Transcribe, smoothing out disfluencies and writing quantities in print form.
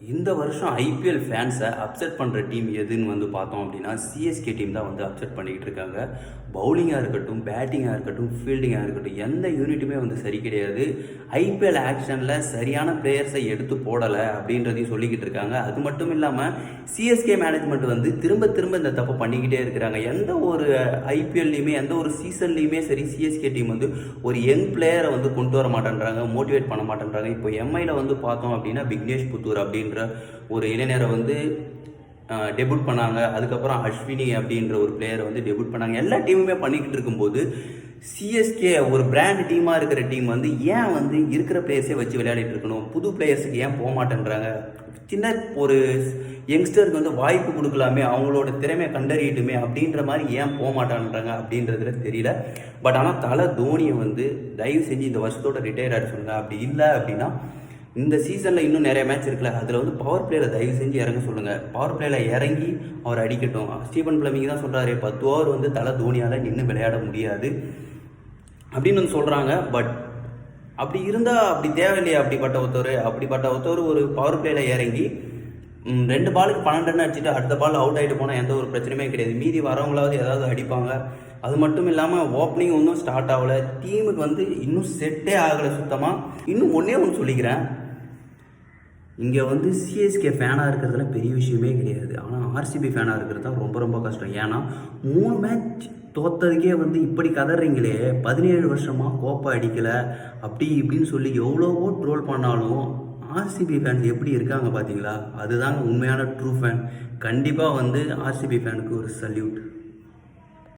இந்த வருஷம் IPL ஃபேன்ஸை upset பண்ணுற டீம் எதுன்னு வந்து பார்த்தோம் அப்படின்னா சிஎஸ்கே டீம் தான் வந்து அப்செட் பண்ணிக்கிட்டு இருக்காங்க. பவுலிங்காக இருக்கட்டும், பேட்டிங்காக இருக்கட்டும், ஃபீல்டிங்காக இருக்கட்டும், எந்த யூனிட்டுமே வந்து சரி கிடையாது. ஐபிஎல் ஆக்ஷனில் சரியான பிளேயர்ஸை எடுத்து போடலை அப்படின்றதையும் சொல்லிக்கிட்டு இருக்காங்க. அது மட்டும் இல்லாமல் சிஎஸ்கே மேனேஜ்மெண்ட் வந்து திரும்ப திரும்ப இந்த தப்பு பண்ணிக்கிட்டே இருக்கிறாங்க. எந்த ஒரு ஐபிஎல்லையுமே எந்த ஒரு சீசன்லையுமே சரி சிஎஸ்கே டீம் வந்து ஒரு யங் பிளேயரை வந்து கொண்டு வர மாட்டேன்றாங்க, மோட்டிவேட் பண்ண மாட்டேன்றாங்க. இப்போ எம்ஐயில் வந்து பார்த்தோம் அப்படின்னா விக்னேஷ் புத்தூர் அப்படின்ற ஒரு இளைஞரை வந்து டெபியூட் பண்ணாங்க. அதுக்கப்புறம் அஸ்வினி அப்படின்ற ஒரு பிளேயரை வந்து டெபியூட் பண்ணாங்க. எல்லா டீமுமே பண்ணிக்கிட்டு இருக்கும்போது சிஎஸ்கே ஒரு பிராண்ட் டீமாக இருக்கிற டீம் வந்து ஏன் வந்து இருக்கிற பிளேயர்ஸே வச்சு விளையாடிட்டு இருக்கணும், புது பிளேயர்ஸுக்கு ஏன் போக மாட்டேன்றாங்க, சின்ன ஒரு யங்ஸ்டருக்கு வந்து வாய்ப்பு கொடுக்கலாமே, அவங்களோட திறமையை கண்டறியட்டுமே அப்படின்ற மாதிரி ஏன் போக மாட்டான்றாங்க அப்படின்றதுல தெரியல. பட் ஆனால் தலை தோனியை வந்து தயவு செஞ்சு இந்த வருஷத்தோட ரிட்டையர் ஆகிட சொல்லுங்க. அப்படி இல்லை அப்படின்னா இந்த சீசனில் இன்னும் நிறைய மேட்ச் இருக்குல்ல, அதில் வந்து பவர் பிளேயில் தயவு செஞ்சு இறங்க சொல்லுங்கள். பவர் பிளேயில் இறங்கி அவர் அடிக்கட்டும். ஸ்டீபன் பிளமிங் தான் சொல்கிறாரு, 10 ஓவர் வந்து தலை தோனியால் நின்று விளையாட முடியாது அப்படின்னு வந்து சொல்கிறாங்க. பட் அப்படி இருந்தால் அப்படி தேவையில்லையா? அப்படிப்பட்ட ஒருத்தர் ஒரு பவர் பிளேயில் இறங்கி 2 பாலுக்கு 12 ரன் அடிச்சுட்டு அடுத்த பால் அவுட் ஆகிட்டு போனால் எந்த ஒரு பிரச்சனையுமே கிடையாது. மீதி வரவங்களாவது ஏதாவது அடிப்பாங்க. அது மட்டும் இல்லாமல் ஓப்பனிங் இன்னும் ஸ்டார்ட் ஆகலை. டீமுக்கு வந்து இன்னும் செட்டே ஆகலை சுத்தமாக. இன்னும் ஒன்று சொல்லிக்கிறேன், இங்கே வந்து சிஎஸ்கே ஃபேனாக இருக்கிறதுல பெரிய விஷயமே கிடையாது. ஆனால் ஆர்சிபி ஃபேனாக இருக்கிறது தான் ரொம்ப ரொம்ப கஷ்டம். ஏன்னா 3 மேட்ச் தோத்ததுக்கே வந்து இப்படி கதறீங்களே, 17 வருஷமாக கோப்பை அடிக்கலை அப்படி இப்படின்னு சொல்லி எவ்வளவோ ட்ரோல் பண்ணாலும் ஆர்சிபி ஃபேன்ஸ் எப்படி இருக்காங்க பார்த்தீங்களா? அதுதாங்க உண்மையான ட்ரூ ஃபேன். கண்டிப்பாக வந்து ஆர்சிபி ஃபேனுக்கு ஒரு சல்யூட்.